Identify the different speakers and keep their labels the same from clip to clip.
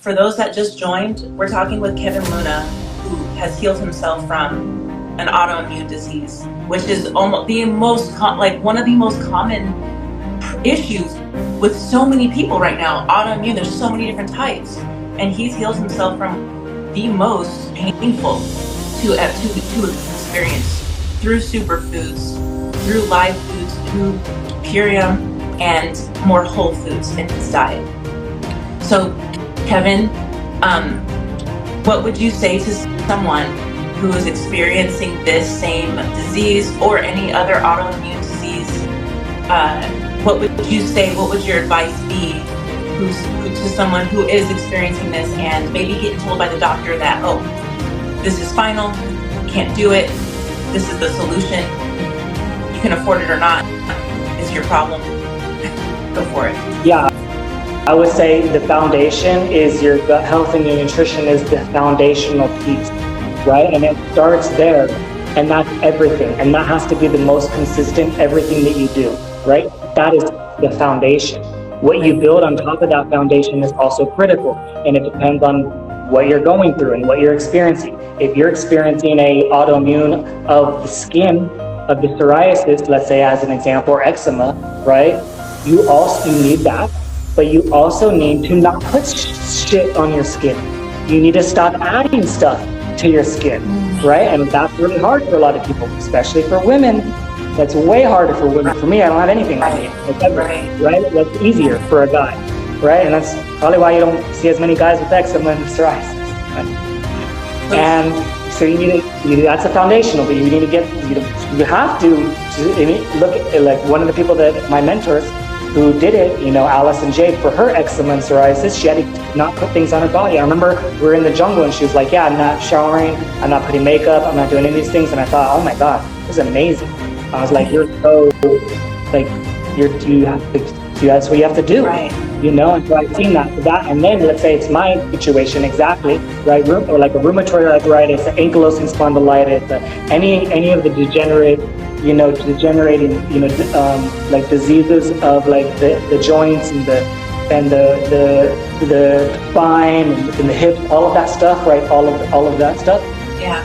Speaker 1: for those that just joined, we're talking with Kevin Luna, who has healed himself from an autoimmune disease, which is almost the most one of the most common issues with so many people right now. Autoimmune, there's so many different types, and he's healed himself from the most painful to experience through superfoods, through live foods, through Purium, and more whole foods in his diet. So, Kevin, what would you say to someone who is experiencing this same disease or any other autoimmune disease? What would you say? What would your advice be to someone who is experiencing this and maybe getting told by the doctor that, oh, this is final, you can't do it, this is the solution, you can afford it or not, it's your problem, go for it.
Speaker 2: Yeah, I would say the foundation is your gut health, and your nutrition is the foundational piece, right? And it starts there, and that's everything. And that has to be the most consistent, everything that you do, right? That is the foundation. What you build on top of that foundation is also critical, and it depends on what you're going through and what you're experiencing. If you're experiencing a autoimmune of the skin, of the psoriasis, let's say as an example, or eczema, right? You also need that, but you also need to not put shit on your skin. You need to stop adding stuff to your skin, right? And that's really hard for a lot of people, especially for women. That's way harder for women. For me, I don't have anything on me, right? That's easier for a guy, right? And that's probably why you don't see as many guys with eczema and psoriasis. Right? And so you need to, that's a foundational, but you need to get, you have to look at, like one of the people that my mentors who did it, Allison Jade, for her eczema and psoriasis, she had to not put things on her body. I remember we were in the jungle and she was like, yeah, I'm not showering, I'm not putting makeup, I'm not doing any of these things. And I thought, oh my God, this is amazing. I was like, you're so, like, that's what you have to do,
Speaker 1: right?
Speaker 2: And so I've seen that, and then let's say it's my situation exactly, right? Or like a rheumatoid arthritis, ankylosing spondylitis, any of the degenerating, like diseases of like the joints and the spine and the hips, all of that stuff, right? All of that stuff.
Speaker 1: Yeah.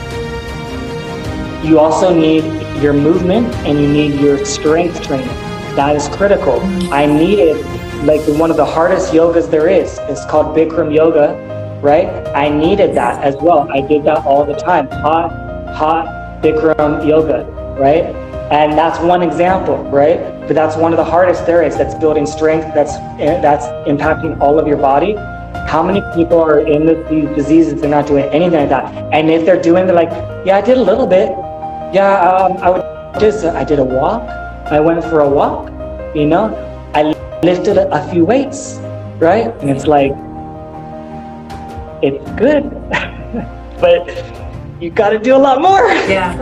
Speaker 2: You also need your movement and you need your strength training. That is critical. I needed, like one of the hardest yogas there is. It's called Bikram yoga, right? I needed that as well. I did that all the time. Hot Bikram yoga, right? And that's one example, right? But that's one of the hardest there is. That's building strength. That's impacting all of your body. How many people are in these diseases? They're not doing anything like that. And if they're doing, they're like, yeah, I did a little bit. Yeah, I did a walk. I went for a walk. I lifted a few weights, right? And it's like, it's good, but you got to do a lot more.
Speaker 1: Yeah.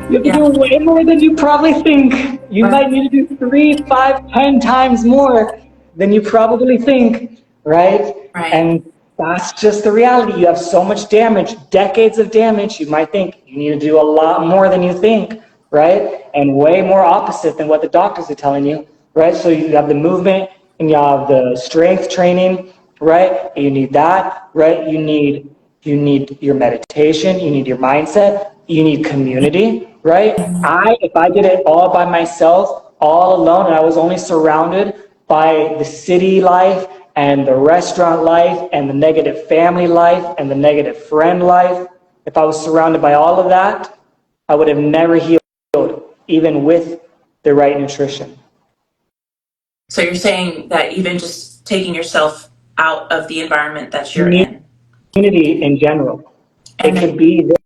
Speaker 2: You have to do way more than you probably think. You might need to do 3, 5, 10 times more than you probably think, right? And that's just the reality. You have so much damage, decades of damage. You might think you need to do a lot more than you think, right? And way more opposite than what the doctors are telling you, right? So you have the movement and you have the strength training, right? You need that, right? You need your meditation, you need your mindset, you need community, right? If I did it all by myself, all alone, and I was only surrounded by the city life and the restaurant life and the negative family life and the negative friend life, if I was surrounded by all of that, I would have never healed, even with the right nutrition.
Speaker 1: So you're saying that even just taking yourself out of the environment that you're in.
Speaker 2: Community in general. It could be this.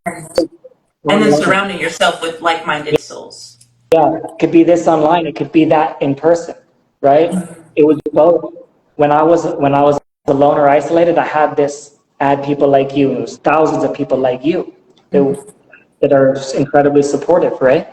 Speaker 1: And then surrounding yourself with like-minded souls.
Speaker 2: Yeah, it could be this online. It could be that in person, right? It was both. When I was alone or isolated, I had people like you, and it was thousands of people like you that are incredibly supportive, right?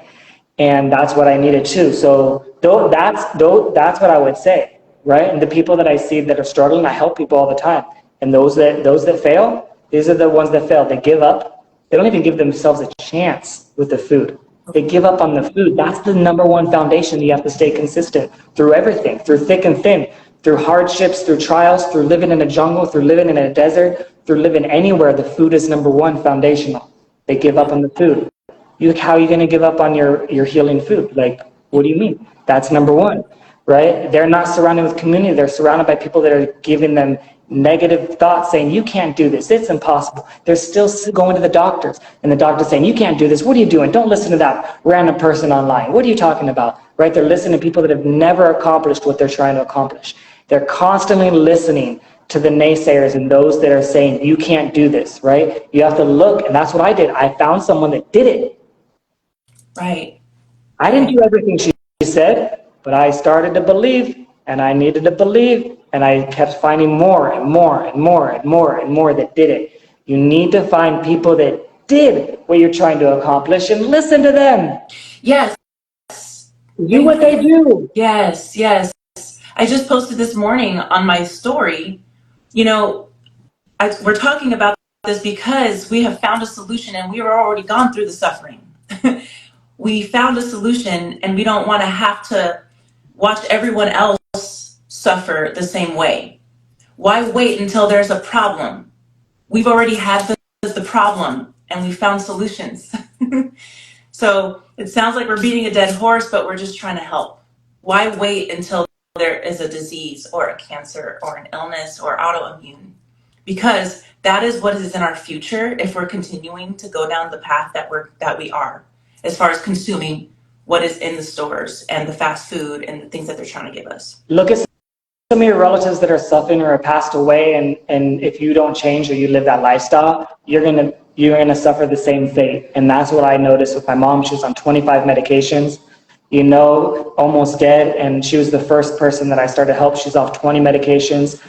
Speaker 2: And that's what I needed too. So that's what I would say, right? And the people that I see that are struggling, I help people all the time. And those that fail, these are the ones that fail. They give up. They don't even give themselves a chance with the food. They give up on the food. That's the number one foundation. You have to stay consistent through everything, through thick and thin, through hardships, through trials, through living in a jungle, through living in a desert, through living anywhere, the food is number one, foundational. They give up on the food. How are you going to give up on your healing food? Like, what do you mean? That's number one, right? They're not surrounded with community. They're surrounded by people that are giving them negative thoughts, saying, you can't do this. It's impossible. They're still going to the doctors, and the doctor's saying, you can't do this. What are you doing? Don't listen to that random person online. What are you talking about? Right? They're listening to people that have never accomplished what they're trying to accomplish. They're constantly listening to the naysayers and those that are saying, you can't do this, right? You have to look, and that's what I did. I found someone that did it.
Speaker 1: Right.
Speaker 2: I didn't do everything she said, but I started to believe, and I needed to believe, and I kept finding more and more and more and more and more that did it. You need to find people that did what you're trying to accomplish and listen to them.
Speaker 1: Yes.
Speaker 2: Do what they do.
Speaker 1: Yes, yes. I just posted this morning on my story. You know, we're talking about this because we have found a solution, and we were already gone through the suffering. We found a solution, and we don't want to have to watch everyone else suffer the same way. Why wait until there's a problem? We've already had the problem, and we found solutions. So it sounds like we're beating a dead horse, but we're just trying to help. Why wait until there is a disease or a cancer or an illness or autoimmune? Because that is what is in our future if we're continuing to go down the path that we are, as far as consuming what is in the stores and the fast food and the things that they're trying to give us.
Speaker 2: Look at some of your relatives that are suffering or have passed away, and if you don't change or you live that lifestyle, you're gonna suffer the same fate. And that's what I noticed with my mom. She was on 25 medications, almost dead, and she was the first person that I started to help. She's off 20 medications,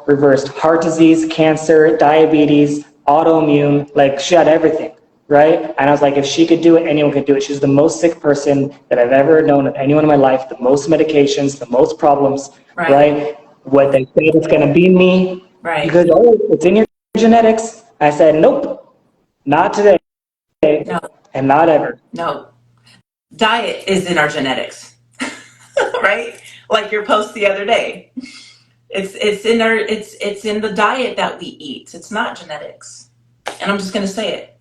Speaker 2: reversed heart disease, cancer, diabetes, autoimmune, like she had everything, right? And I was like, if she could do it, anyone could do it. She's the most sick person that I've ever known of anyone in my life, the most medications, the most problems, right? What they said it's gonna be me,
Speaker 1: right?
Speaker 2: Because, it's in your genetics. I said, nope, not today, no. And not ever.
Speaker 1: No. Diet is in our genetics, right? Like your post the other day. It's in the diet that we eat. It's not genetics. And I'm just gonna say it.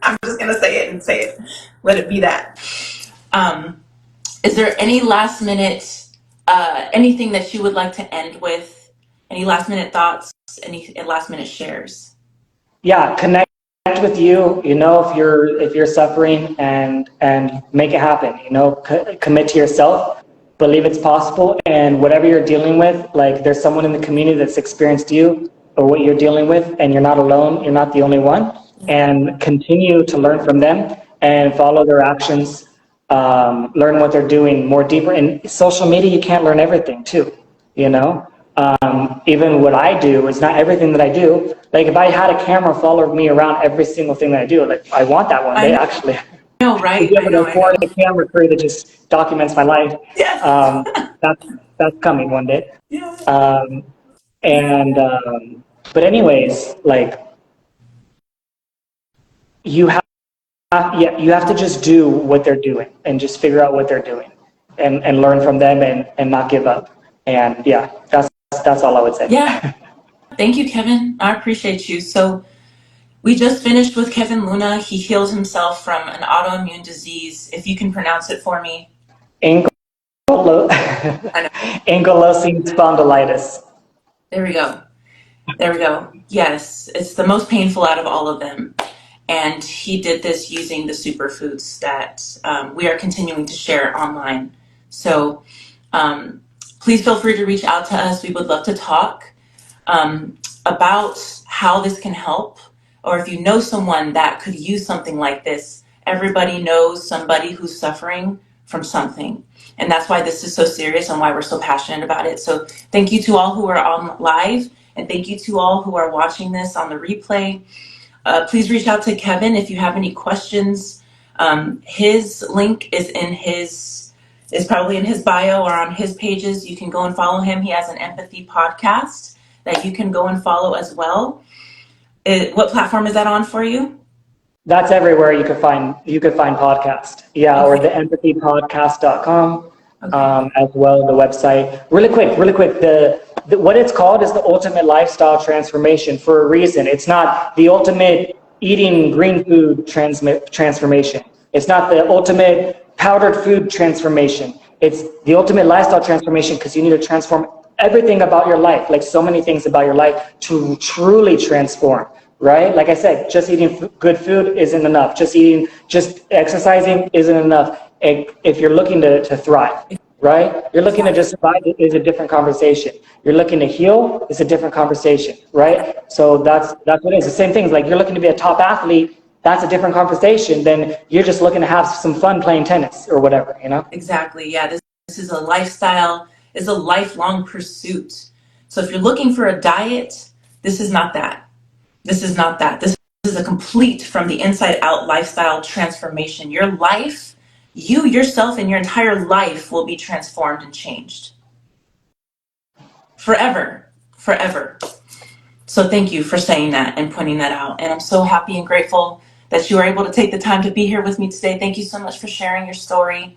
Speaker 1: I'm just gonna say it and say it. Let it be that. Is there any last minute anything that you would like to end with? Any last minute thoughts? Any last minute shares?
Speaker 2: Yeah, connect with you. If you're suffering, and make it happen. Commit to yourself. Believe it's possible, and whatever you're dealing with, like there's someone in the community that's experienced you or what you're dealing with, and you're not alone. You're not the only one. And continue to learn from them and follow their actions. Learn what they're doing more deeper. In social media, you can't learn everything too. Even what I do is not everything that I do. Like if I had a camera follow me around every single thing that I do, like I want that one day actually.
Speaker 1: No, right?
Speaker 2: To be able to afford a camera crew that just documents my life.
Speaker 1: Yes.
Speaker 2: That's coming one day.
Speaker 1: Yeah.
Speaker 2: But anyways, like you have to just do what they're doing and just figure out what they're doing and learn from them and not give up. And yeah, that's all I would say.
Speaker 1: Yeah. Thank you, Kevin. I appreciate you. So we just finished with Kevin Luna. He healed himself from an autoimmune disease. If you can pronounce it for me.
Speaker 2: Ankylosing Spondylitis.
Speaker 1: There we go. Yes, it's the most painful out of all of them. And he did this using the superfoods that we are continuing to share online. So please feel free to reach out to us. We would love to talk about how this can help, or if you know someone that could use something like this. Everybody knows somebody who's suffering from something. And that's why this is so serious and why we're so passionate about it. So thank you to all who are on live, and thank you to all who are watching this on the replay. Please reach out to Kevin if you have any questions. His link is probably in his bio or on his pages. You can go and follow him. He has an empathy podcast that you can go and follow as well. What platform is that on for you?
Speaker 2: That's everywhere you could find podcast. Yeah, or
Speaker 1: Okay.
Speaker 2: the empathypodcast.com,
Speaker 1: Okay.
Speaker 2: as well, the website. Really quick, what it's called is the ultimate lifestyle transformation for a reason. It's not the ultimate eating green food transformation. It's not the ultimate powdered food transformation. It's the ultimate lifestyle transformation because you need to transform everything about your life, like so many things about your life, to truly transform, right? Like I said, just eating good food isn't enough. Just exercising isn't enough. If you're looking to thrive, right? You're looking to
Speaker 1: Exactly.
Speaker 2: just survive is a different conversation. You're looking to heal is a different conversation,
Speaker 1: Yeah.
Speaker 2: right? So that's what it is. The same thing is like you're looking to be a top athlete. That's a different conversation than you're just looking to have some fun playing tennis or whatever, you know?
Speaker 1: Exactly. Yeah. This is a lifestyle, is a lifelong pursuit. So if you're looking for a diet, this is not that. This is not that. This is a complete from the inside out lifestyle transformation. Your life, you yourself and your entire life will be transformed and changed forever, forever. So thank you for saying that and pointing that out. And I'm so happy and grateful that you were able to take the time to be here with me today. Thank you so much for sharing your story.